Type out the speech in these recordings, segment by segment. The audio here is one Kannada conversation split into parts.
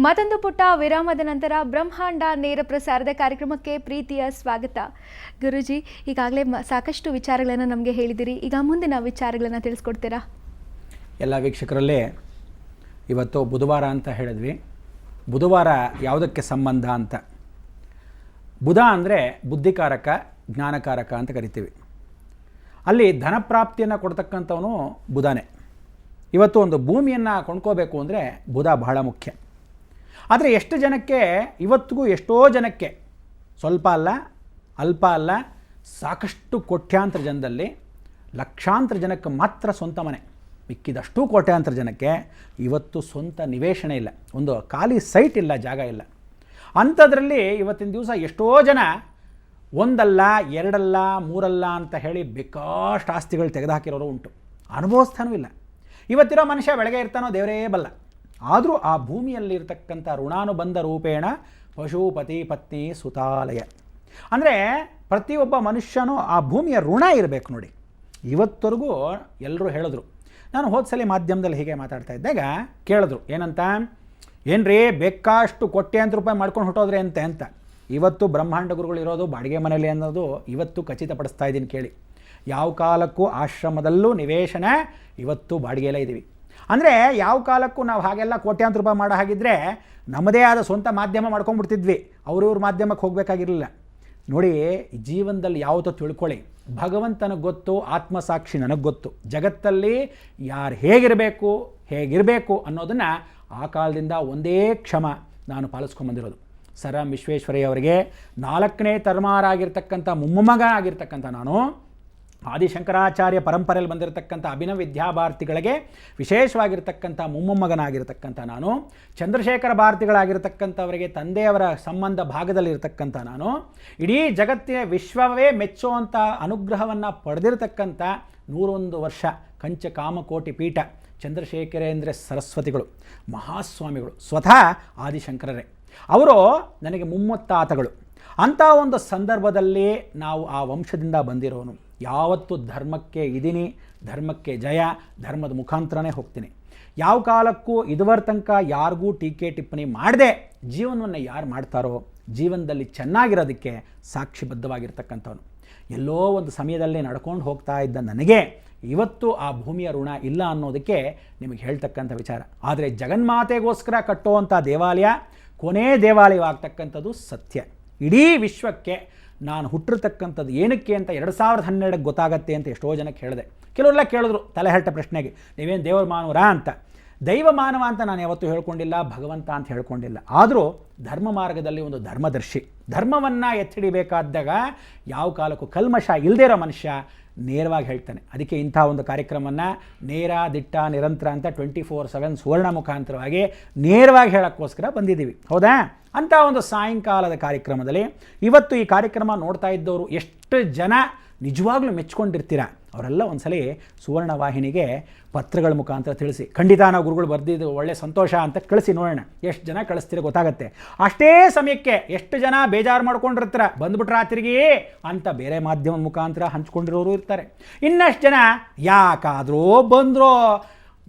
ಮತ್ತೊಂದು ಪುಟ್ಟ ವಿರಾಮದ ನಂತರ ಬ್ರಹ್ಮಾಂಡ ನೇರ ಪ್ರಸಾರದ ಕಾರ್ಯಕ್ರಮಕ್ಕೆ ಪ್ರೀತಿಯ ಸ್ವಾಗತ. ಗುರುಜಿ, ಈಗಾಗಲೇ ಸಾಕಷ್ಟು ವಿಚಾರಗಳನ್ನು ನಮಗೆ ಹೇಳಿದಿರಿ. ಈಗ ಮುಂದಿನ ವಿಚಾರಗಳನ್ನು ತಿಳಿಸ್ಕೊಡ್ತೀರಾ? ಎಲ್ಲ ವೀಕ್ಷಕರಲ್ಲೇ ಇವತ್ತು ಬುಧವಾರ ಅಂತ ಹೇಳಿದ್ವಿ. ಬುಧವಾರ ಯಾವುದಕ್ಕೆ ಸಂಬಂಧ ಅಂತ, ಬುಧ ಅಂದರೆ ಬುದ್ಧಿಕಾರಕ, ಜ್ಞಾನಕಾರಕ ಅಂತ ಕರಿತೀವಿ. ಅಲ್ಲಿ ಧನಪ್ರಾಪ್ತಿಯನ್ನು ಕೊಡ್ತಕ್ಕಂಥವನು ಬುಧನೇ. ಇವತ್ತು ಒಂದು ಭೂಮಿಯನ್ನು ಕೊಂಡ್ಕೋಬೇಕು ಅಂದರೆ ಬುಧ ಬಹಳ ಮುಖ್ಯ. ಆದರೆ ಎಷ್ಟು ಜನಕ್ಕೆ, ಇವತ್ತಿಗೂ ಎಷ್ಟೋ ಜನಕ್ಕೆ, ಸ್ವಲ್ಪ ಅಲ್ಲ, ಅಲ್ಪ ಅಲ್ಲ, ಸಾಕಷ್ಟು ಕೋಟ್ಯಾಂತರ ಜನದಲ್ಲಿ ಲಕ್ಷಾಂತರ ಜನಕ್ಕೆ ಮಾತ್ರ ಸ್ವಂತ ಮನೆ. ಮಿಕ್ಕಿದಷ್ಟು ಕೋಟ್ಯಾಂತರ ಜನಕ್ಕೆ ಇವತ್ತು ಸ್ವಂತ ನಿವೇಶನ ಇಲ್ಲ, ಒಂದು ಖಾಲಿ ಸೈಟ್ ಇಲ್ಲ, ಜಾಗ ಇಲ್ಲ. ಅಂಥದ್ರಲ್ಲಿ ಇವತ್ತಿನ ದಿವಸ ಎಷ್ಟೋ ಜನ ಒಂದಲ್ಲ, ಎರಡಲ್ಲ, ಮೂರಲ್ಲ ಅಂತ ಹೇಳಿ ಬೇಕಾಷ್ಟು ಆಸ್ತಿಗಳು ತೆಗೆದುಹಾಕಿರೋರು ಉಂಟು. ಅನುಭವಿಸ್ತಾನೂ ಇಲ್ಲ. ಇವತ್ತಿರೋ ಮನುಷ್ಯ ಬೆಳಗ್ಗೆ ಇರ್ತಾನೋ ದೇವರೇ ಬಲ್ಲ. ಆದರೂ ಆ ಭೂಮಿಯಲ್ಲಿರ್ತಕ್ಕಂಥ ಋಣಾನುಬಂಧ ರೂಪೇಣ ಪಶುಪತಿ ಪತ್ನಿ ಸುತಾಲಯ ಅಂದರೆ ಪ್ರತಿಯೊಬ್ಬ ಮನುಷ್ಯನೂ ಆ ಭೂಮಿಯ ಋಣ ಇರಬೇಕು ನೋಡಿ. ಇವತ್ತವರೆಗೂ ಎಲ್ಲರೂ ಹೇಳಿದ್ರು, ನಾನು ಹೋದ್ಸಲಿ ಮಾಧ್ಯಮದಲ್ಲಿ ಹೀಗೆ ಮಾತಾಡ್ತಾ ಇದ್ದಾಗ ಕೇಳಿದ್ರು, ಏನಂತ, ಏನ್ರಿ ಬೇಕಾಷ್ಟು ಕೋಟ್ಯಾಂತರ ರೂಪಾಯಿ ಮಾಡ್ಕೊಂಡು ಹೊಟ್ಟೋದ್ರಿ ಅಂತ. ಇವತ್ತು ಬ್ರಹ್ಮಾಂಡ ಗುರುಗಳು ಇರೋದು ಬಾಡಿಗೆ ಮನೆಯಲ್ಲಿ ಅನ್ನೋದು ಇವತ್ತು ಖಚಿತಪಡಿಸ್ತಾ ಇದ್ದೀನಿ ಕೇಳಿ. ಯಾವ ಕಾಲಕ್ಕೂ ಆಶ್ರಮದಲ್ಲೂ ನಿವೇಶನ ಇವತ್ತು ಬಾಡಿಗೆಯಲ್ಲೇ ಇದ್ದೀವಿ. ಅಂದರೆ ಯಾವ ಕಾಲಕ್ಕೂ ನಾವು ಹಾಗೆಲ್ಲ ಕೋಟ್ಯಾಂತರ ರೂಪಾಯಿ ಮಾಡೋ ಹಾಗಿದ್ದರೆ ನಮ್ಮದೇ ಆದ ಸ್ವಂತ ಮಾಧ್ಯಮ ಮಾಡ್ಕೊಂಡ್ಬಿಡ್ತಿದ್ವಿ, ಅವ್ರವ್ರ ಮಾಧ್ಯಮಕ್ಕೆ ಹೋಗಬೇಕಾಗಿರಲಿಲ್ಲ. ನೋಡಿ, ಜೀವನದಲ್ಲಿ ಯಾವತ್ತೋ ತಿಳ್ಕೊಳ್ಳಿ, ಭಗವಂತನಿಗೆ ಗೊತ್ತು, ಆತ್ಮಸಾಕ್ಷಿ ನನಗೆ ಗೊತ್ತು, ಜಗತ್ತಲ್ಲಿ ಯಾರು ಹೇಗಿರಬೇಕು ಅನ್ನೋದನ್ನು ಆ ಕಾಲದಿಂದ ಒಂದೇ ಕ್ಷಮ ನಾನು ಪಾಲಿಸ್ಕೊಂಬಂದಿರೋದು. ಸರ್ ಎಂ ವಿಶ್ವೇಶ್ವರಯ್ಯ ಅವರಿಗೆ 4ನೇ ತಲೆಮಾರಾಗಿರ್ತಕ್ಕಂಥ ಮೊಮ್ಮಗ ಆಗಿರ್ತಕ್ಕಂಥ ನಾನು, ಆದಿಶಂಕರಾಚಾರ್ಯ ಪರಂಪರೆಯಲ್ಲಿ ಬಂದಿರತಕ್ಕಂಥ ಅಭಿನವ ವಿದ್ಯಾಭಾರತಿಗಳಿಗೆ ವಿಶೇಷವಾಗಿರ್ತಕ್ಕಂಥ ಮೊಮ್ಮಗನಾಗಿರ್ತಕ್ಕಂಥ ನಾನು, ಚಂದ್ರಶೇಖರ ಭಾರತಿಗಳಾಗಿರ್ತಕ್ಕಂಥವರಿಗೆ ತಂದೆಯವರ ಸಂಬಂಧ ಭಾಗದಲ್ಲಿರ್ತಕ್ಕಂಥ ನಾನು, ಇಡೀ ಜಗತ್ತಿನ ವಿಶ್ವವೇ ಮೆಚ್ಚುವಂಥ ಅನುಗ್ರಹವನ್ನು ಪಡೆದಿರತಕ್ಕಂಥ 101 ವರ್ಷ ಕಂಚ ಕಾಮಕೋಟಿ ಪೀಠ ಚಂದ್ರಶೇಖರೇಂದ್ರ ಸರಸ್ವತಿಗಳು ಮಹಾಸ್ವಾಮಿಗಳು, ಸ್ವತಃ ಆದಿಶಂಕರರೇ ಅವರು ನನಗೆ ಮುಮ್ಮತ್ತಾತಗಳು. ಅಂಥ ಒಂದು ಸಂದರ್ಭದಲ್ಲಿ ನಾವು ಆ ವಂಶದಿಂದ ಬಂದಿರೋನು. ಯಾವತ್ತು ಧರ್ಮಕ್ಕೆ ಇದ್ದೀನಿ, ಧರ್ಮಕ್ಕೆ ಜಯ, ಧರ್ಮದ ಮುಖಾಂತರನೇ ಹೋಗ್ತೀನಿ. ಯಾವ ಕಾಲಕ್ಕೂ ಇದುವರ ತನಕ ಯಾರಿಗೂ ಟೀಕೆ ಟಿಪ್ಪಣಿ ಮಾಡದೆ ಜೀವನವನ್ನು ಯಾರು ಮಾಡ್ತಾರೋ ಜೀವನದಲ್ಲಿ ಚೆನ್ನಾಗಿರೋದಕ್ಕೆ ಸಾಕ್ಷಿಬದ್ಧವಾಗಿರ್ತಕ್ಕಂಥವನು. ಎಲ್ಲೋ ಒಂದು ಸಮಯದಲ್ಲಿ ನಡ್ಕೊಂಡು ಹೋಗ್ತಾ ಇದ್ದ ನನಗೆ ಇವತ್ತು ಆ ಭೂಮಿಯ ಋಣ ಇಲ್ಲ ಅನ್ನೋದಕ್ಕೆ ನಿಮಗೆ ಹೇಳ್ತಕ್ಕಂಥ ವಿಚಾರ. ಆದರೆ ಜಗನ್ಮಾತೆಗೋಸ್ಕರ ಕಟ್ಟುವಂಥ ದೇವಾಲಯ ಕೊನೇ ದೇವಾಲಯವಾಗ್ತಕ್ಕಂಥದ್ದು ಸತ್ಯ. ಇಡೀ ವಿಶ್ವಕ್ಕೆ ನಾನು ಹುಟ್ಟಿರ್ತಕ್ಕಂಥದ್ದು ಏನಕ್ಕೆ ಅಂತ 2012 ಗೊತ್ತಾಗತ್ತೆ ಅಂತ ಎಷ್ಟೋ ಜನಕ್ಕೆ ಹೇಳಿದೆ. ಕೆಲವರೆಲ್ಲ ಕೇಳಿದ್ರು ತಲೆಹರಟ ಪ್ರಶ್ನೆಗೆ, ನೀವೇನು ದೇವರ ಮಾನವರಾ ಅಂತ. ದೈವ ಮಾನವ ಅಂತ ನಾನು ಯಾವತ್ತೂ ಹೇಳ್ಕೊಂಡಿಲ್ಲ, ಭಗವಂತ ಅಂತ ಹೇಳ್ಕೊಂಡಿಲ್ಲ. ಆದರೂ ಧರ್ಮ ಮಾರ್ಗದಲ್ಲಿ ಒಂದು ಧರ್ಮದರ್ಶಿ, ಧರ್ಮವನ್ನು ಎತ್ತಿಡಿಬೇಕಾದಾಗ ಯಾವ ಕಾಲಕ್ಕೂ ಕಲ್ಮಶ ಇಲ್ಲದೇ ಇರೋ ಮನುಷ್ಯ ನೇರವಾಗಿ ಹೇಳ್ತಾನೆ. ಅದಕ್ಕೆ ಇಂಥ ಒಂದು ಕಾರ್ಯಕ್ರಮವನ್ನು ನೇರ ದಿಟ್ಟ ನಿರಂತರ ಅಂತ 24/7 ಸುವರ್ಣ ಮುಖಾಂತರವಾಗಿ ನೇರವಾಗಿ ಹೇಳೋಕ್ಕೋಸ್ಕರ ಬಂದಿದ್ದೀವಿ, ಹೌದಾ? ಅಂಥ ಒಂದು ಸಾಯಂಕಾಲದ ಕಾರ್ಯಕ್ರಮದಲ್ಲಿ ಇವತ್ತು ಈ ಕಾರ್ಯಕ್ರಮ ನೋಡ್ತಾ ಇದ್ದವರು ಎಷ್ಟು ಜನ ನಿಜವಾಗ್ಲೂ ಮೆಚ್ಕೊಂಡಿರ್ತೀರ ಅವರೆಲ್ಲ ಒಂದ್ಸಲಿ ಸುವರ್ಣ ವಾಹಿನಿಗೆ ಪತ್ರಗಳ ಮುಖಾಂತರ ತಿಳಿಸಿ. ಖಂಡಿತ ನಾವು ಗುರುಗಳು ಬರೆದಿದ್ದು ಒಳ್ಳೆ ಸಂತೋಷ ಅಂತ ಕಳಿಸಿ ನೋಡೋಣ, ಎಷ್ಟು ಜನ ಕಳಿಸ್ತೀರ ಗೊತ್ತಾಗತ್ತೆ. ಅಷ್ಟೇ ಸಮಯಕ್ಕೆ ಎಷ್ಟು ಜನ ಬೇಜಾರು ಮಾಡ್ಕೊಂಡಿರ್ತಾರೆ, ಬಂದ್ಬಿಟ್ರಾ ತಿರುಗಿ ಅಂತ ಬೇರೆ ಮಾಧ್ಯಮದ ಮುಖಾಂತರ ಹಂಚ್ಕೊಂಡಿರೋರು ಇರ್ತಾರೆ. ಇನ್ನಷ್ಟು ಜನ ಯಾಕಾದರೂ ಬಂದರೂ,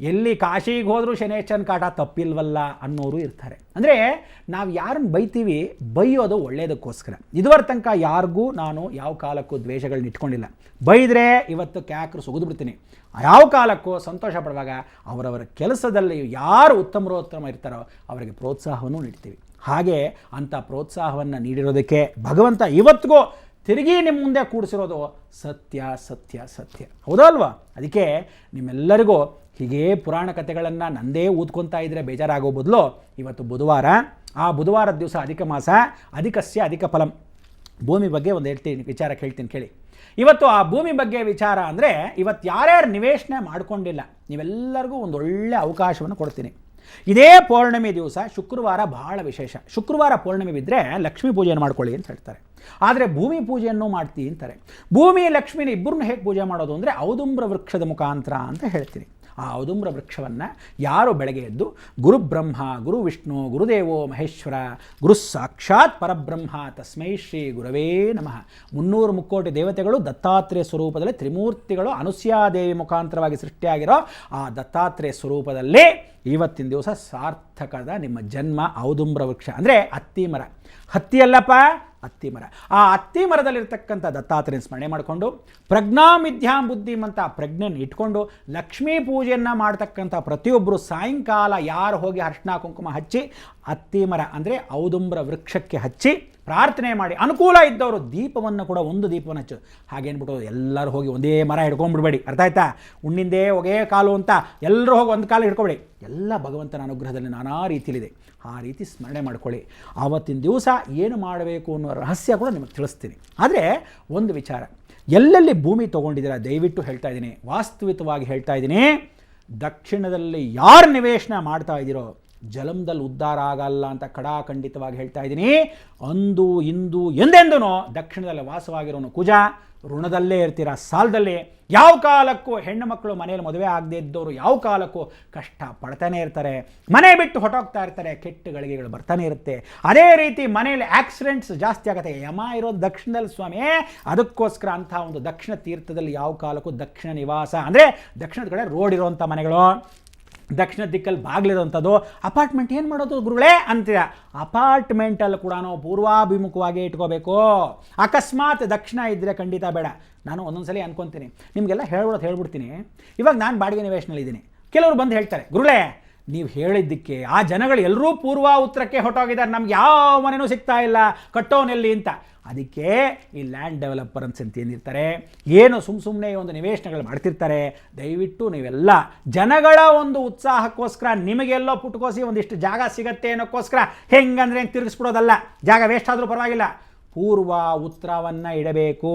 ಎಲ್ಲಿ ಕಾಶಿಗೆ ಹೋದರೂ ಶನೇಶ್ವರನ ಕಾಟ ತಪ್ಪಿಲ್ವಲ್ಲ ಅನ್ನೋರು ಇರ್ತಾರೆ. ಅಂದರೆ ನಾವು ಯಾರನ್ನು ಬೈತೀವಿ, ಬೈಯೋದು ಒಳ್ಳೆಯದಕ್ಕೋಸ್ಕರ. ಇದುವರ ತನಕ ಯಾರಿಗೂ ನಾನು ಯಾವ ಕಾಲಕ್ಕೂ ದ್ವೇಷಗಳನ್ನ ಇಟ್ಕೊಂಡಿಲ್ಲ. ಬೈದರೆ ಇವತ್ತು ಕ್ಯಾಕ್ರು ಸುಗಿದ್ಬಿಡ್ತೀನಿ. ಯಾವ ಕಾಲಕ್ಕೂ ಸಂತೋಷ ಪಡುವಾಗ ಅವರವರ ಕೆಲಸದಲ್ಲಿ ಯಾರು ಉತ್ತಮ ಇರ್ತಾರೋ ಅವರಿಗೆ ಪ್ರೋತ್ಸಾಹವನ್ನು ನೀಡ್ತೀವಿ. ಹಾಗೆ ಅಂಥ ಪ್ರೋತ್ಸಾಹವನ್ನು ನೀಡಿರೋದಕ್ಕೆ ಭಗವಂತ ಇವತ್ತಿಗೂ ತಿರುಗಿ ನಿಮ್ಮ ಮುಂದೆ ಕೂಡಿಸಿರೋದು ಸತ್ಯ ಸತ್ಯ ಸತ್ಯ, ಹೌದಲ್ವಾ? ಅದಕ್ಕೆ ನಿಮ್ಮೆಲ್ಲರಿಗೂ ಹೀಗೇ ಪುರಾಣ ಕಥೆಗಳನ್ನು ನಂದೇ ಊದ್ಕೊತಾ ಇದ್ದರೆ ಬೇಜಾರಾಗೋ ಬದಲು ಇವತ್ತು ಬುಧವಾರ, ಆ ಬುಧವಾರದ ದಿವಸ ಅಧಿಕ ಮಾಸ, ಅಧಿಕಸ್ಯ ಅಧಿಕ ಫಲಂ. ಭೂಮಿ ಬಗ್ಗೆ ಒಂದು ವಿಚಾರ ಕೇಳ್ತೀನಿ ಕೇಳಿ. ಇವತ್ತು ಆ ಭೂಮಿ ಬಗ್ಗೆ ವಿಚಾರ ಅಂದರೆ, ಇವತ್ತು ಯಾರ್ಯಾರು ನಿವೇಶನ ಮಾಡ್ಕೊಂಡಿಲ್ಲ ನೀವೆಲ್ಲರಿಗೂ ಒಂದು ಒಳ್ಳೆಯ ಅವಕಾಶವನ್ನು ಕೊಡ್ತೀನಿ. ಇದೇ ಪೌರ್ಣಮಿ ದಿವಸ ಶುಕ್ರವಾರ ಬಹಳ ವಿಶೇಷ. ಶುಕ್ರವಾರ ಪೌರ್ಣಮಿ ಬಿದ್ದರೆ ಲಕ್ಷ್ಮೀ ಪೂಜೆಯನ್ನು ಮಾಡ್ಕೊಳ್ಳಿ ಅಂತ ಹೇಳ್ತಾರೆ. ಆದರೆ ಭೂಮಿ ಪೂಜೆಯನ್ನು ಮಾಡ್ತೀವಿ ಅಂತಾರೆ. ಭೂಮಿ ಲಕ್ಷ್ಮಿನ ಇಬ್ಬರನ್ನ ಹೇಗೆ ಪೂಜೆ ಮಾಡೋದು ಅಂದರೆ ಔದುಂಬ್ರ ವೃಕ್ಷದ ಮುಖಾಂತರ ಅಂತ ಹೇಳ್ತೀನಿ. ಆ ಔದುಂಬ್ರ ವೃಕ್ಷವನ್ನು ಯಾರು ಬೆಳಗ್ಗೆ ಎದ್ದು ಗುರು ಬ್ರಹ್ಮ, ಗುರು ವಿಷ್ಣು, ಗುರುದೇವೋ ಮಹೇಶ್ವರ, ಗುರು ಸಾಕ್ಷಾತ್ ಪರಬ್ರಹ್ಮ ತಸ್ಮೈ ಶ್ರೀ ಗುರವೇ ನಮಃ, 300 ಮುಕ್ಕೋಟಿ ದೇವತೆಗಳು ದತ್ತಾತ್ರೇಯ ಸ್ವರೂಪದಲ್ಲಿ ತ್ರಿಮೂರ್ತಿಗಳು ಅನುಸ್ಯಾದೇವಿ ಮುಖಾಂತರವಾಗಿ ಸೃಷ್ಟಿಯಾಗಿರೋ ಆ ದತ್ತಾತ್ರೇಯ ಸ್ವರೂಪದಲ್ಲಿ ಇವತ್ತಿನ ದಿವಸ ಸಾರ್ಥಕದ ನಿಮ್ಮ ಜನ್ಮ ಔದುಂಬ್ರ ವೃಕ್ಷ ಅಂದರೆ ಹತ್ತಿ ಮರ. ಹತ್ತಿಯಲ್ಲಪ್ಪ, ಹತ್ತಿ ಮರ. ಆ ಹತ್ತಿ ಮರದಲ್ಲಿರ್ತಕ್ಕಂಥ ದತ್ತಾತ್ರೇಯನ ಸ್ಮರಣೆ ಮಾಡಿಕೊಂಡು ಪ್ರಜ್ಞಾಮಿಥ್ಯಾಂ ಬುದ್ಧಿಮಂತ ಪ್ರಜ್ಞೆಯನ್ನು ಇಟ್ಕೊಂಡು ಲಕ್ಷ್ಮೀ ಪೂಜೆಯನ್ನು ಮಾಡ್ತಕ್ಕಂಥ ಪ್ರತಿಯೊಬ್ಬರು ಸಾಯಂಕಾಲ ಯಾರು ಹೋಗಿ ಅರಿಶಿನ ಕುಂಕುಮ ಹಚ್ಚಿ ಹತ್ತಿ ಮರ ಅಂದರೆ ಔದುಂಬ್ರ ವೃಕ್ಷಕ್ಕೆ ಹಚ್ಚಿ ಪ್ರಾರ್ಥನೆ ಮಾಡಿ, ಅನುಕೂಲ ಇದ್ದವರು ದೀಪವನ್ನು ಕೂಡ ಒಂದು ದೀಪವನ್ನು ಹಚ್ಚು. ಹಾಗೇನ್ಬಿಟ್ಟು ಎಲ್ಲರೂ ಹೋಗಿ ಒಂದೇ ಮರ ಹಿಡ್ಕೊಂಡ್ಬಿಡ್ಬೇಡಿ, ಅರ್ಥ ಆಯ್ತಾ? ಉಣ್ಣಿಂದೇ ಒಗೇ ಕಾಲು ಅಂತ ಎಲ್ಲರೂ ಹೋಗಿ ಒಂದು ಕಾಲು ಹಿಡ್ಕೊಬೇಡಿ. ಎಲ್ಲ ಭಗವಂತನ ಅನುಗ್ರಹದಲ್ಲಿ ನಾನಾ ರೀತಿಯಲ್ಲಿದೆ. ಆ ರೀತಿ ಸ್ಮರಣೆ ಮಾಡ್ಕೊಳ್ಳಿ. ಆವತ್ತಿನ ದಿವಸ ಏನು ಮಾಡಬೇಕು ಅನ್ನೋ ರಹಸ್ಯ ಕೂಡ ನಿಮಗೆ ತಿಳಿಸ್ತೀನಿ. ಆದರೆ ಒಂದು ವಿಚಾರ, ಎಲ್ಲೆಲ್ಲಿ ಭೂಮಿ ತೊಗೊಂಡಿದ್ದೀರಾ ದಯವಿಟ್ಟು ಹೇಳ್ತಾ ಇದ್ದೀನಿ, ವಾಸ್ತವಿಕವಾಗಿ ಹೇಳ್ತಾ ಇದ್ದೀನಿ, ದಕ್ಷಿಣದಲ್ಲಿ ಯಾರು ನಿವೇಶನ ಮಾಡ್ತಾ ಇದ್ದೀರೋ ಜಲಮದಲ್ಲಿ ಉದ್ಧಾರ ಆಗಲ್ಲ ಅಂತ ಖಡಾಖಂಡಿತವಾಗಿ ಹೇಳ್ತಾ ಇದ್ದೀನಿ. ಅಂದು ಇಂದು ಎಂದೆಂದೂ ದಕ್ಷಿಣದಲ್ಲಿ ವಾಸವಾಗಿರೋನು ಕುಜ, ಋಣದಲ್ಲೇ ಇರ್ತೀರ, ಸಾಲದಲ್ಲಿ. ಯಾವ ಕಾಲಕ್ಕೂ ಹೆಣ್ಣು ಮಕ್ಕಳು ಮನೆಯಲ್ಲಿ ಮದುವೆ ಆಗದೇ ಇದ್ದವರು ಯಾವ ಕಾಲಕ್ಕೂ ಕಷ್ಟ ಪಡ್ತಾನೆ ಇರ್ತಾರೆ, ಮನೆ ಬಿಟ್ಟು ಹೊಟ್ಟೋಗ್ತಾ ಇರ್ತಾರೆ, ಕೆಟ್ಟ ಗಳಿಗೆಗಳು ಬರ್ತಾನೆ ಇರುತ್ತೆ. ಅದೇ ರೀತಿ ಮನೆಯಲ್ಲಿ ಆಕ್ಸಿಡೆಂಟ್ಸ್ ಜಾಸ್ತಿ ಆಗುತ್ತೆ. ಯಮ ಇರೋದು ದಕ್ಷಿಣದಲ್ಲಿ ಸ್ವಾಮಿ, ಅದಕ್ಕೋಸ್ಕರ ಅಂಥ ಒಂದು ದಕ್ಷಿಣ ತೀರ್ಥದಲ್ಲಿ ಯಾವ ಕಾಲಕ್ಕೂ ದಕ್ಷಿಣ ನಿವಾಸ ಅಂದರೆ ದಕ್ಷಿಣದ ಕಡೆ ರೋಡ್ ಇರೋವಂಥ ಮನೆಗಳು, ದಕ್ಷಿಣ ದಿಕ್ಕಲ್ಲಿ ಬಾಗಿಲಿರೋವಂಥದ್ದು. ಅಪಾರ್ಟ್ಮೆಂಟ್ ಏನು ಮಾಡೋದು ಗುರುಗಳೇ ಅಂತೀರ, ಅಪಾರ್ಟ್ಮೆಂಟಲ್ಲಿ ಕೂಡ ಪೂರ್ವಾಭಿಮುಖವಾಗಿ ಇಟ್ಕೋಬೇಕು. ಅಕಸ್ಮಾತ್ ದಕ್ಷಿಣ ಇದ್ದರೆ ಖಂಡಿತ ಬೇಡ. ನಾನು ಒಂದೊಂದು ಸಲ ಅನ್ಕೊತೀನಿ, ನಿಮಗೆಲ್ಲ ಹೇಳ್ಬಿಡ್ತೀನಿ. ಇವಾಗ ನಾನು ಬಾಡಿಗೆ ನಿವೇಶನಲ್ಲಿದ್ದೀನಿ. ಕೆಲವರು ಬಂದು ಹೇಳ್ತಾರೆ, ಗುರುಗಳೇ ನೀವು ಹೇಳಿದ್ದಕ್ಕೆ ಆ ಜನಗಳು ಎಲ್ಲರೂ ಪೂರ್ವ ಉತ್ತರಕ್ಕೆ ಹೊಟ್ಟೋಗಿದ್ದಾರೆ, ನಮ್ಗೆ ಯಾವ ಮನೆಯೂ ಸಿಗ್ತಾ ಇಲ್ಲ, ಕಟ್ಟೋನೆಲ್ಲಿ ಅಂತ. ಅದಕ್ಕೆ ಈ ಲ್ಯಾಂಡ್ ಡೆವಲಪರ್ಸ್ ಅಂತ ಏನಿರ್ತಾರೆ, ಏನು ಸುಮ್ಮನೆ ಒಂದು ನಿವೇಶನಗಳು ಮಾಡ್ತಿರ್ತಾರೆ. ದಯವಿಟ್ಟು ನೀವೆಲ್ಲ ಜನಗಳ ಒಂದು ಉತ್ಸಾಹಕ್ಕೋಸ್ಕರ ನಿಮಗೆಲ್ಲೋ ಪುಟ್ಕೋಸಿ ಒಂದಿಷ್ಟು ಜಾಗ ಸಿಗತ್ತೆ ಅನ್ನೋಕ್ಕೋಸ್ಕರ ಹೆಂಗಂದ್ರೆ ತಿರುಗಿಸ್ಬಿಡೋದಲ್ಲ. ಜಾಗ ವೇಸ್ಟ್ ಆದರೂ ಪರವಾಗಿಲ್ಲ, ಪೂರ್ವ ಉತ್ತರವನ್ನು ಇಡಬೇಕು.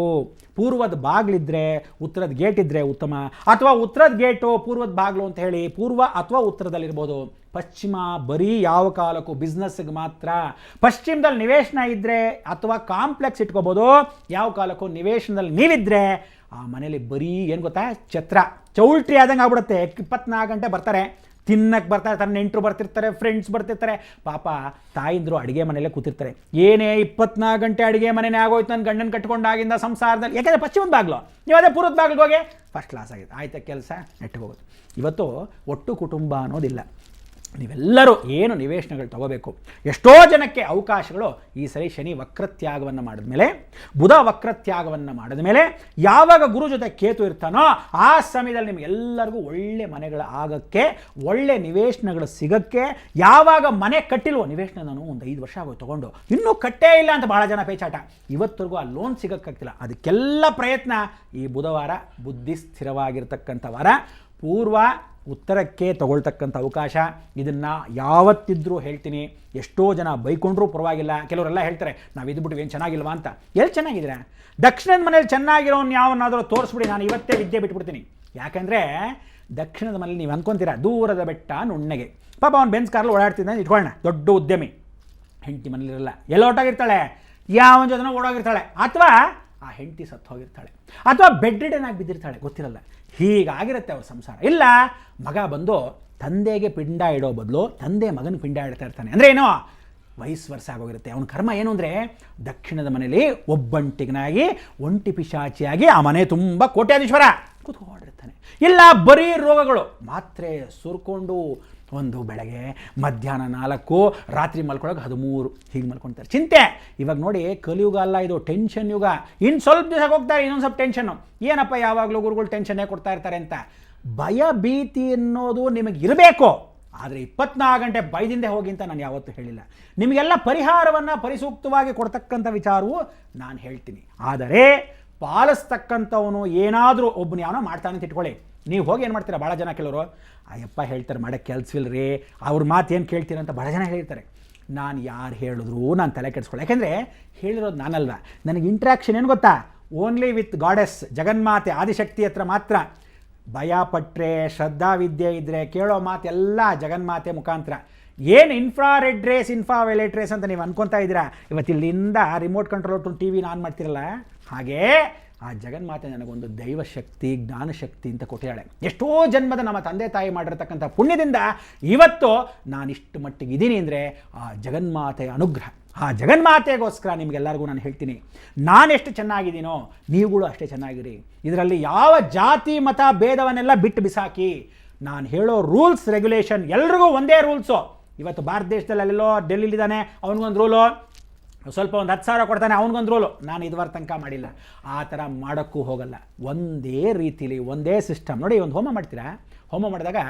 ಪೂರ್ವದ ಬಾಗಿಲಿದ್ರೆ ಉತ್ತರದ ಗೇಟ್ ಇದ್ದರೆ ಉತ್ತಮ, ಅಥವಾ ಉತ್ತರದ ಗೇಟು ಪೂರ್ವದ ಬಾಗಿಲು ಅಂತ ಹೇಳಿ ಪೂರ್ವ ಅಥವಾ ಉತ್ತರದಲ್ಲಿರ್ಬೋದು. ಪಶ್ಚಿಮ ಬರೀ ಯಾವ ಕಾಲಕ್ಕೂ ಬಿಸ್ನೆಸ್ಗೆ ಮಾತ್ರ. ಪಶ್ಚಿಮದಲ್ಲಿ ನಿವೇಶನ ಇದ್ದರೆ ಅಥವಾ ಕಾಂಪ್ಲೆಕ್ಸ್ ಇಟ್ಕೋಬೋದು. ಯಾವ ಕಾಲಕ್ಕೂ ನಿವೇಶನದಲ್ಲಿ ನೀವಿದ್ದರೆ ಆ ಮನೇಲಿ ಬರೀ ಏನು ಗೊತ್ತಾ, ಛತ್ರ ಚೌಲ್ಟ್ರಿ ಆದಂಗೆ ಆಗ್ಬಿಡುತ್ತೆ. 24 ಗಂಟೆ ಬರ್ತಾರೆ, ತಿನ್ನಕ್ಕೆ ಬರ್ತಾ ಇರ್ತಾರೆ, ನೆಂಟರು ಬರ್ತಿರ್ತಾರೆ, ಫ್ರೆಂಡ್ಸ್ ಬರ್ತಿರ್ತಾರೆ. ಪಾಪ ತಾಯಿಂದರು ಅಡುಗೆ ಮನೆಯಲ್ಲೇ ಕೂತಿರ್ತಾರೆ. ಏನೇ 24 ಗಂಟೆ ಅಡುಗೆ ಮನೆಯೇ ಆಗೋಯ್ತು ನನ್ನ ಗಂಡನ ಕಟ್ಕೊಂಡಾಗಿಂದ ಸಂಸಾರದಲ್ಲಿ. ಯಾಕೆಂದರೆ ಪಶ್ಚಿಮದ ಬಾಗಿಲು, ನೀವು ಅದೇ ಪೂರ್ವದ ಬಾಗಿಲಿಗೆ ಹೋಗಿ ಫಸ್ಟ್ ಕ್ಲಾಸ್ ಆಗಿದೆ, ಆಯ್ತಾ ಕೆಲಸ ನೆಟ್ಟಿಗೆ ಹೋಗೋದು. ಇವತ್ತು ಒಟ್ಟು ಕುಟುಂಬ ಅನ್ನೋದಿಲ್ಲ. ನೀವೆಲ್ಲರೂ ಏನು ನಿವೇಶನಗಳು ತಗೋಬೇಕು. ಎಷ್ಟೋ ಜನಕ್ಕೆ ಅವಕಾಶಗಳು ಈ ಸರಿ ಶನಿ ವಕ್ರತ್ಯಾಗವನ್ನು ಮಾಡಿದ ಮೇಲೆ, ಬುಧ ವಕ್ರತ್ಯಾಗವನ್ನು ಮಾಡಿದ ಮೇಲೆ, ಯಾವಾಗ ಗುರು ಜೊತೆ ಕೇತು ಇರ್ತಾನೋ ಆ ಸಮಯದಲ್ಲಿ ನಿಮಗೆಲ್ಲರಿಗೂ ಒಳ್ಳೆ ಮನೆಗಳು ಆಗೋಕ್ಕೆ, ಒಳ್ಳೆ ನಿವೇಶನಗಳು ಸಿಗೋಕ್ಕೆ. ಯಾವಾಗ ಮನೆ ಕಟ್ಟಿಲ್ವೋ, ನಿವೇಶನ ನಾನು ಒಂದು 5 ವರ್ಷ ಆಗೋದು ತೊಗೊಂಡು ಇನ್ನೂ ಕಟ್ಟೇ ಇಲ್ಲ ಅಂತ ಭಾಳ ಜನ ಪೇಚಾಟ, ಇವತ್ತರೆಗೂ ಆ ಲೋನ್ ಸಿಗೋಕ್ಕಾಗ್ತಿಲ್ಲ. ಅದಕ್ಕೆಲ್ಲ ಪ್ರಯತ್ನ ಈ ಬುಧವಾರ ಬುದ್ಧಿ ಸ್ಥಿರವಾಗಿರ್ತಕ್ಕಂಥ ವಾರ. ಪೂರ್ವ ಉತ್ತರಕ್ಕೆ ತಗೊಳ್ತಕ್ಕಂಥ ಅವಕಾಶ. ಇದನ್ನು ಯಾವತ್ತಿದ್ರೂ ಹೇಳ್ತೀನಿ. ಎಷ್ಟೋ ಜನ ಬೈಕೊಂಡ್ರೂ ಪರವಾಗಿಲ್ಲ. ಕೆಲವರೆಲ್ಲ ಹೇಳ್ತಾರೆ ನಾವು ಇದ್ಬಿಟ್ಟು ಏನು ಚೆನ್ನಾಗಿಲ್ವಾ ಅಂತ. ಎಲ್ಲಿ ಚೆನ್ನಾಗಿದ್ದೀರಾ? ದಕ್ಷಿಣದ ಮನೇಲಿ ಚೆನ್ನಾಗಿರೋನು ಯಾವನ್ನಾದರೂ ತೋರಿಸ್ಬಿಡಿ, ನಾನು ಇವತ್ತೇ ವಿದ್ಯೆ ಬಿಟ್ಬಿಡ್ತೀನಿ. ಯಾಕೆಂದರೆ ದಕ್ಷಿಣದ ಮನೇಲಿ ನೀವು ಅಂದ್ಕೊತೀರಾ ದೂರದ ಬೆಟ್ಟ ನುಣ್ಣಗೆ. ಪಾಪ ಅವ್ನು ಬೆನ್ಸ್ ಕಾರಲ್ಲಿ ಓಡಾಡ್ತಿದ್ದಾನೆ ಇಟ್ಕೊಳ್ಳೋಣ, ದೊಡ್ಡ ಉದ್ಯಮಿ, ಹೆಂಡತಿ ಮನೇಲಿರಲ್ಲ, ಎಲ್ಲ ಹೊಟ್ಟೋಗಿರ್ತಾಳೆ, ಯಾವನ ಜೊತೆ ಓಡೋಗಿರ್ತಾಳೆ, ಅಥವಾ ಆ ಹೆಂಡತಿ ಸತ್ತು ಹೋಗಿರ್ತಾಳೆ, ಅಥವಾ ಬೆಡ್ ರಿಡನ್ ಆಗಿ ಬಿದ್ದಿರ್ತಾಳೆ, ಗೊತ್ತಿರಲ್ಲ. ಹೀಗಾಗಿರುತ್ತೆ ಅವ್ರ ಸಂಸಾರ. ಇಲ್ಲ ಮಗ ಬಂದು ತಂದೆಗೆ ಪಿಂಡ ಇಡೋ ಬದಲು ತಂದೆ ಮಗನ ಪಿಂಡ ಇಡ್ತಾ ಇರ್ತಾನೆ. ಅಂದರೆ ಏನೋ ವಯಸ್ಸು ವರ್ಷ ಆಗೋಗಿರುತ್ತೆ. ಅವನ ಕರ್ಮ ಏನು ಅಂದರೆ ದಕ್ಷಿಣದ ಮನೇಲಿ ಒಬ್ಬಂಟಿಗನಾಗಿ ಒಂಟಿ ಪಿಶಾಚಿಯಾಗಿ ಆ ಮನೆ ತುಂಬ ಕೋಟ್ಯಾಧೀಶ್ವರ ಕೂತ್ಕೊಂಡಿರ್ತಾನೆ. ಇಲ್ಲ ಬರೀ ರೋಗಗಳು, ಮಾತ್ರೆ ಸುರ್ಕೊಂಡು ಒಂದು ಬೆಳಗ್ಗೆ ಮಧ್ಯಾಹ್ನ 4, ರಾತ್ರಿ ಮಲ್ಕೊಳ್ಳೋಕೆ 13 ಹೀಗೆ ಮಲ್ಕೊಳ್ತಾರೆ. ಚಿಂತೆ. ಇವಾಗ ನೋಡಿ ಕಲಿಯುಗ ಅಲ್ಲ ಇದು, ಟೆನ್ಷನ್ ಯುಗ. ಇನ್ನು ಸ್ವಲ್ಪ ದಿವಸ ಹೋಗ್ತಾರೆ, ಇನ್ನೊಂದು ಸ್ವಲ್ಪ ಟೆನ್ಷನ್ನು. ಏನಪ್ಪ ಯಾವಾಗಲೂ ಗುರುಗಳು ಟೆನ್ಷನ್ನೇ ಕೊಡ್ತಾ ಇರ್ತಾರೆ ಅಂತ. ಭಯ ಭೀತಿ ಅನ್ನೋದು ನಿಮಗೆ ಇರಬೇಕು, ಆದರೆ 24 ಗಂಟೆ ಭಯದಿಂದ ಹೋಗಿ ಅಂತ ನಾನು ಯಾವತ್ತೂ ಹೇಳಿಲ್ಲ. ನಿಮಗೆಲ್ಲ ಪರಿಹಾರವನ್ನು ಪರಿಸೂಕ್ತವಾಗಿ ಕೊಡ್ತಕ್ಕಂಥ ವಿಚಾರವು ನಾನು ಹೇಳ್ತೀನಿ. ಆದರೆ ಪಾಲಿಸ್ತಕ್ಕಂಥವನು ಏನಾದರೂ ಒಬ್ಬನು ಯಾವನೋ ಮಾಡ್ತಾನೆ ಅಂತ ಇಟ್ಕೊಳ್ಳಿ, ನೀವು ಹೋಗಿ ಏನು ಮಾಡ್ತೀರಾ? ಭಾಳ ಜನ ಕೆಲವರು ಅಯ್ಯಪ್ಪ ಹೇಳ್ತಾರೆ ಮಾಡೋಕ್ಕೆ ಕೆಲಸವಿಲ್ಲರಿ, ಅವ್ರ ಮಾತು ಏನು ಕೇಳ್ತೀರ ಅಂತ ಭಾಳ ಜನ ಹೇಳ್ತಾರೆ. ನಾನು ಯಾರು ಹೇಳಿದ್ರು ನಾನು ತಲೆ ಕೆಡಿಸ್ಕೊಳ್ಳಿ. ಯಾಕೆಂದರೆ ಹೇಳಿರೋದು ನಾನಲ್ವ, ನನಗೆ ಇಂಟ್ರ್ಯಾಕ್ಷನ್ ಏನು ಗೊತ್ತಾ, only with goddess Adishakti Adishakti ಹತ್ರ ಮಾತ್ರ. ಭಯ ಪಟ್ಟರೆ, ಶ್ರದ್ಧಾ ವಿದ್ಯೆ ಇದ್ದರೆ ಕೇಳೋ ಮಾತೆಲ್ಲ ಜಗನ್ಮಾತೆ ಮುಖಾಂತರ. ಏನು ಇನ್ಫ್ರಾರೆಡ್ ರೇಸ್ ಇನ್ಫ್ರಾವೈಲೆಟ್ ರೇಸ್ ಅಂತ ನೀವು ಅನ್ಕೊತಾ ಇದ್ದೀರಾ, ಇವತ್ತಿಲ್ಲಿಂದ ರಿಮೋಟ್ ಕಂಟ್ರೋಲ್ ಟಿವಿನ ಆನ್ ಮಾಡ್ತಿರಲ್ಲ, ಹಾಗೇ ಆ ಜಗನ್ಮಾತೆ ನನಗೊಂದು ದೈವಶಕ್ತಿ ಜ್ಞಾನಶಕ್ತಿ ಅಂತ ಕೊಟ್ಟಿದ್ದಾಳೆ. ಎಷ್ಟೋ ಜನ್ಮದ ನಮ್ಮ ತಂದೆ ತಾಯಿ ಮಾಡಿರ್ತಕ್ಕಂಥ ಪುಣ್ಯದಿಂದ ಇವತ್ತು ನಾನಿಷ್ಟು ಮಟ್ಟಿಗೆ ಇದ್ದೀನಿ ಅಂದರೆ ಆ ಜಗನ್ಮಾತೆಯ ಅನುಗ್ರಹ. ಆ ಜಗನ್ಮಾತೆಗೋಸ್ಕರ ನಿಮಗೆಲ್ಲರಿಗೂ ನಾನು ಹೇಳ್ತೀನಿ, ನಾನೆಷ್ಟು ಚೆನ್ನಾಗಿದ್ದೀನೋ ನೀವುಗಳು ಅಷ್ಟೇ ಚೆನ್ನಾಗಿರಿ. ಇದರಲ್ಲಿ ಯಾವ ಜಾತಿ ಮತ ಭೇದವನ್ನೆಲ್ಲ ಬಿಟ್ಟು ಬಿಸಾಕಿ ನಾನು ಹೇಳೋ ರೂಲ್ಸ್ ರೆಗ್ಯುಲೇಷನ್ ಎಲ್ರಿಗೂ ಒಂದೇ ರೂಲ್ಸು. ಇವತ್ತು ಭಾರತ ದೇಶದಲ್ಲಿ ಅಲ್ಲೆಲ್ಲೋ ಡೆಲ್ಲಿಲಿದ್ದಾನೆ, ಅವನಿಗೊಂದು ರೂಲು, ಸ್ವಲ್ಪ ಒಂದು 10,000 ಕೊಡ್ತಾನೆ, ಅವನಿಗೊಂದು ರೂಲು. ನಾನು ಇದುವರೆಗೆ ತನಕ ಮಾಡಿಲ್ಲ, ಆ ಥರ ಮಾಡೋಕ್ಕೂ ಹೋಗಲ್ಲ. ಒಂದೇ ರೀತಿಲಿ ಒಂದೇ ಸಿಸ್ಟಮ್. ನೋಡಿ, ಒಂದು ಹೋಮ ಮಾಡ್ತೀರಾ, ಹೋಮ ಮಾಡಿದಾಗ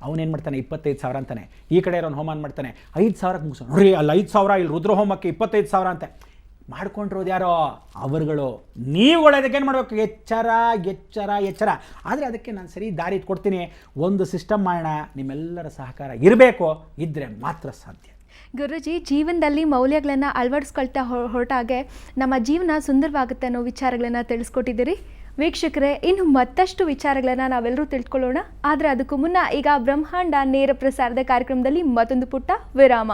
ಅವನೇನು ಮಾಡ್ತಾನೆ 25,000 ಅಂತಾನೆ, ಈ ಕಡೆ ಇರೋನು ಹೋಮ ಮಾಡ್ತಾನೆ 5,000ಕ್ಕೆ ಮುಗಿಸೋ. ನೋಡ್ರಿ, ಅಲ್ಲಿ 5,000, ಇಲ್ಲಿ ರುದ್ರ ಹೋಮಕ್ಕೆ 25,000 ಅಂತ ಮಾಡ್ಕೊಂಡಿರೋದು ಯಾರೋ ಅವರುಗಳು. ನೀವುಗಳು ಅದಕ್ಕೇನು ಮಾಡಬೇಕು? ಎಚ್ಚರ ಎಚ್ಚರ ಎಚ್ಚರ. ಆದರೆ ಅದಕ್ಕೆ ನಾನು ಸರಿ ದಾರಿ ಕೊಡ್ತೀನಿ, ಒಂದು ಸಿಸ್ಟಮ್ ಮಾಡೋಣ, ನಿಮ್ಮೆಲ್ಲರ ಸಹಕಾರ ಇರಬೇಕು, ಇದ್ದರೆ ಮಾತ್ರ ಸಾಧ್ಯ. ಗುರುಜಿ, ಜೀವನದಲ್ಲಿ ಮೌಲ್ಯಗಳನ್ನು ಅಳವಡಿಸ್ಕೊಳ್ತಾ ಹೊರಟಾಗೆ ನಮ್ಮ ಜೀವನ ಸುಂದರವಾಗುತ್ತೆ ಅನ್ನೋ ವಿಚಾರಗಳನ್ನು ತಿಳಿಸ್ಕೊಟ್ಟಿದ್ದೀರಿ. ವೀಕ್ಷಕರೇ, ಇನ್ನು ಮತ್ತಷ್ಟು ವಿಚಾರಗಳನ್ನು ನಾವೆಲ್ಲರೂ ತಿಳ್ಕೊಳ್ಳೋಣ. ಆದರೆ ಅದಕ್ಕೂ ಮುನ್ನ ಈಗ ಬ್ರಹ್ಮಾಂಡ ನೇರ ಪ್ರಸಾರದ ಕಾರ್ಯಕ್ರಮದಲ್ಲಿ ಮತ್ತೊಂದು ಪುಟ್ಟ ವಿರಾಮ.